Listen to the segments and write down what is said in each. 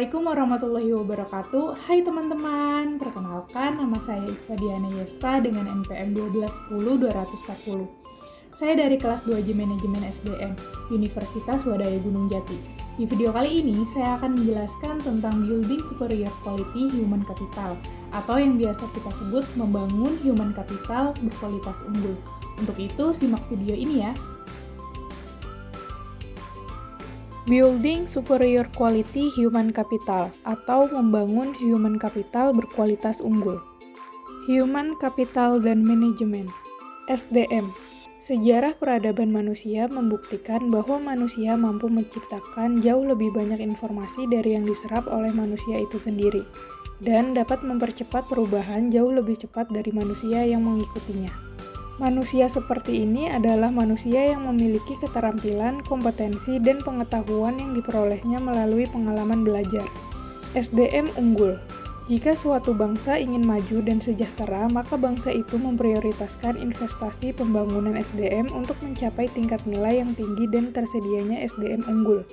Assalamualaikum warahmatullahi wabarakatuh. Hai teman-teman, perkenalkan nama saya Iva Diana Yesta dengan NPM 1210240. Saya dari kelas 2J Manajemen SDM, Universitas Wadaya Gunung Jati. Di video kali ini, saya akan menjelaskan tentang Building Superior Quality Human Capital, atau yang biasa kita sebut membangun human capital berkualitas unggul. Untuk itu, simak video ini ya. Building Superior Quality Human Capital atau membangun human capital berkualitas unggul. Human Capital dan Manajemen SDM. Sejarah peradaban manusia membuktikan bahwa manusia mampu menciptakan jauh lebih banyak informasi dari yang diserap oleh manusia itu sendiri dan dapat mempercepat perubahan jauh lebih cepat dari manusia yang mengikutinya. Manusia seperti ini adalah manusia yang memiliki keterampilan, kompetensi, dan pengetahuan yang diperolehnya melalui pengalaman belajar. SDM unggul. Jika suatu bangsa ingin maju dan sejahtera, maka bangsa itu memprioritaskan investasi pembangunan SDM untuk mencapai tingkat nilai yang tinggi dan tersedianya SDM unggul.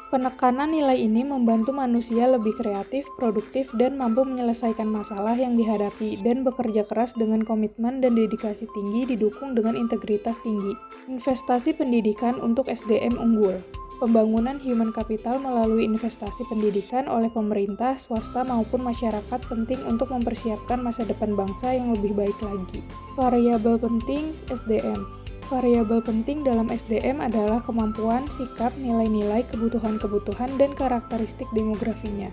Penekanan nilai ini membantu manusia lebih kreatif, produktif, dan mampu menyelesaikan masalah yang dihadapi dan bekerja keras dengan komitmen dan dedikasi tinggi didukung dengan integritas tinggi. Investasi pendidikan untuk SDM unggul. Pembangunan human capital melalui investasi pendidikan oleh pemerintah, swasta, maupun masyarakat penting untuk mempersiapkan masa depan bangsa yang lebih baik lagi. Variabel penting SDM. Variabel penting dalam SDM adalah kemampuan, sikap, nilai-nilai, kebutuhan-kebutuhan, dan karakteristik demografinya.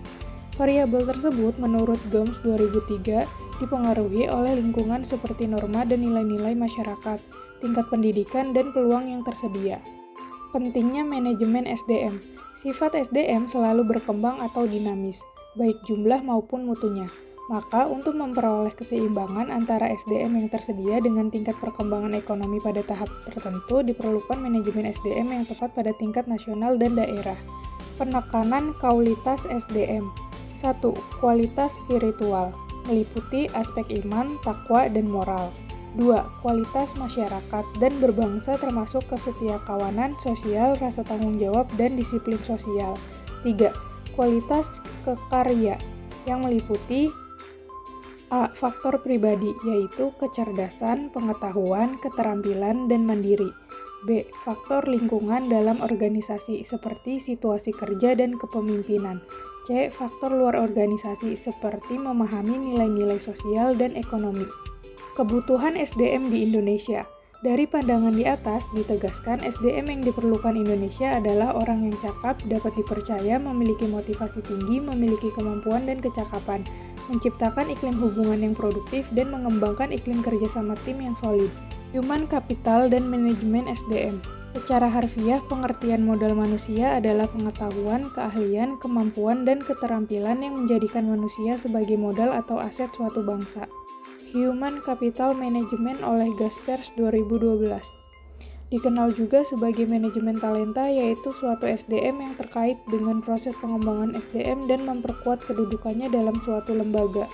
Variabel tersebut menurut Gomes 2003 dipengaruhi oleh lingkungan seperti norma dan nilai-nilai masyarakat, tingkat pendidikan, dan peluang yang tersedia. Pentingnya manajemen SDM. Sifat SDM selalu berkembang atau dinamis, baik jumlah maupun mutunya. Maka, untuk memperoleh keseimbangan antara SDM yang tersedia dengan tingkat perkembangan ekonomi pada tahap tertentu, diperlukan manajemen SDM yang tepat pada tingkat nasional dan daerah. Penekanan kualitas SDM. 1. Kualitas spiritual, meliputi aspek iman, takwa, dan moral. 2. Kualitas masyarakat dan berbangsa termasuk kesetiakawanan sosial, rasa tanggung jawab, dan disiplin sosial. 3. Kualitas kekarya, yang meliputi A. Faktor pribadi, yaitu kecerdasan, pengetahuan, keterampilan, dan mandiri. B. Faktor lingkungan dalam organisasi, seperti situasi kerja dan kepemimpinan. C. Faktor luar organisasi, seperti memahami nilai-nilai sosial dan ekonomi. Kebutuhan SDM di Indonesia. Dari pandangan di atas, ditegaskan SDM yang diperlukan Indonesia adalah orang yang cakap, dapat dipercaya, memiliki motivasi tinggi, memiliki kemampuan dan kecakapan, menciptakan iklim hubungan yang produktif, dan mengembangkan iklim kerjasama tim yang solid. Human Capital dan Manajemen SDM. Secara harfiah, pengertian modal manusia adalah pengetahuan, keahlian, kemampuan, dan keterampilan yang menjadikan manusia sebagai modal atau aset suatu bangsa. Human Capital Management oleh Gaspers 2012. Dikenal juga sebagai manajemen talenta, yaitu suatu SDM yang terkait dengan proses pengembangan SDM dan memperkuat kedudukannya dalam suatu lembaga.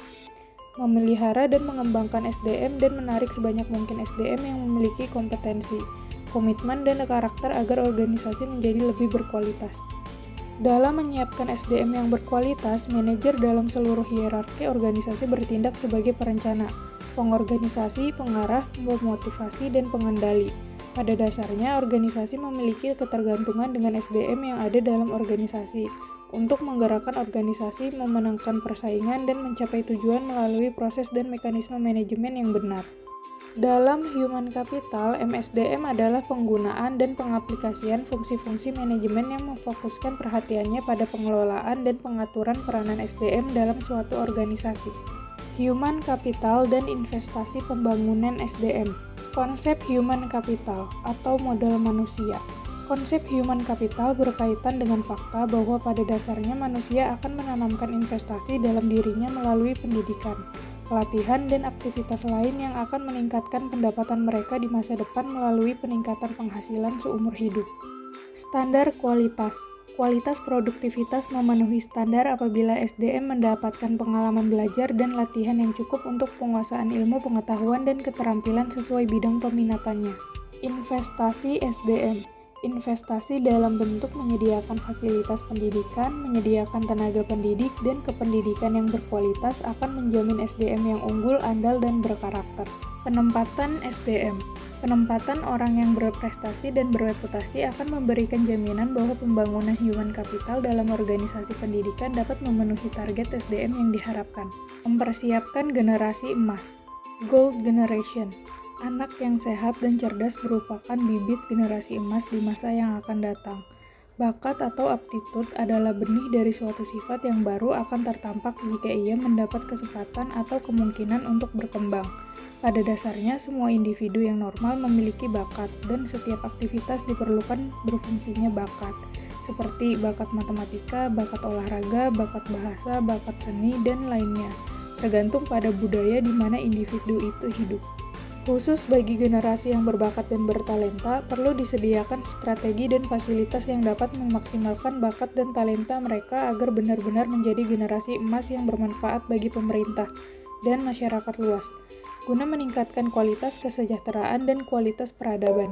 Memelihara dan mengembangkan SDM dan menarik sebanyak mungkin SDM yang memiliki kompetensi, komitmen, dan karakter agar organisasi menjadi lebih berkualitas. Dalam menyiapkan SDM yang berkualitas, manajer dalam seluruh hierarki organisasi bertindak sebagai perencana, pengorganisasi, pengarah, pemotivasi, dan pengendali. Pada dasarnya, organisasi memiliki ketergantungan dengan SDM yang ada dalam organisasi untuk menggerakkan organisasi, memenangkan persaingan, dan mencapai tujuan melalui proses dan mekanisme manajemen yang benar. Dalam Human Capital, MSDM adalah penggunaan dan pengaplikasian fungsi-fungsi manajemen yang memfokuskan perhatiannya pada pengelolaan dan pengaturan peranan SDM dalam suatu organisasi. Human Capital dan investasi pembangunan SDM. Konsep human capital atau modal manusia. Konsep human capital berkaitan dengan fakta bahwa pada dasarnya manusia akan menanamkan investasi dalam dirinya melalui pendidikan, pelatihan, dan aktivitas lain yang akan meningkatkan pendapatan mereka di masa depan melalui peningkatan penghasilan seumur hidup. Standar kualitas. Kualitas produktivitas memenuhi standar apabila SDM mendapatkan pengalaman belajar dan latihan yang cukup untuk penguasaan ilmu pengetahuan dan keterampilan sesuai bidang peminatannya. Investasi SDM. Investasi dalam bentuk menyediakan fasilitas pendidikan, menyediakan tenaga pendidik, dan kependidikan yang berkualitas akan menjamin SDM yang unggul, andal, dan berkarakter. Penempatan SDM. Penempatan orang yang berprestasi dan berreputasi akan memberikan jaminan bahwa pembangunan human capital dalam organisasi pendidikan dapat memenuhi target SDM yang diharapkan. Mempersiapkan generasi emas. Gold Generation. Anak yang sehat dan cerdas merupakan bibit generasi emas di masa yang akan datang. Bakat atau aptitude adalah benih dari suatu sifat yang baru akan tertampak jika ia mendapat kesempatan atau kemungkinan untuk berkembang. Pada dasarnya, semua individu yang normal memiliki bakat, dan setiap aktivitas diperlukan berfungsinya bakat, seperti bakat matematika, bakat olahraga, bakat bahasa, bakat seni, dan lainnya, tergantung pada budaya di mana individu itu hidup. Khusus bagi generasi yang berbakat dan bertalenta, perlu disediakan strategi dan fasilitas yang dapat memaksimalkan bakat dan talenta mereka agar benar-benar menjadi generasi emas yang bermanfaat bagi pemerintah dan masyarakat luas, guna meningkatkan kualitas kesejahteraan dan kualitas peradaban.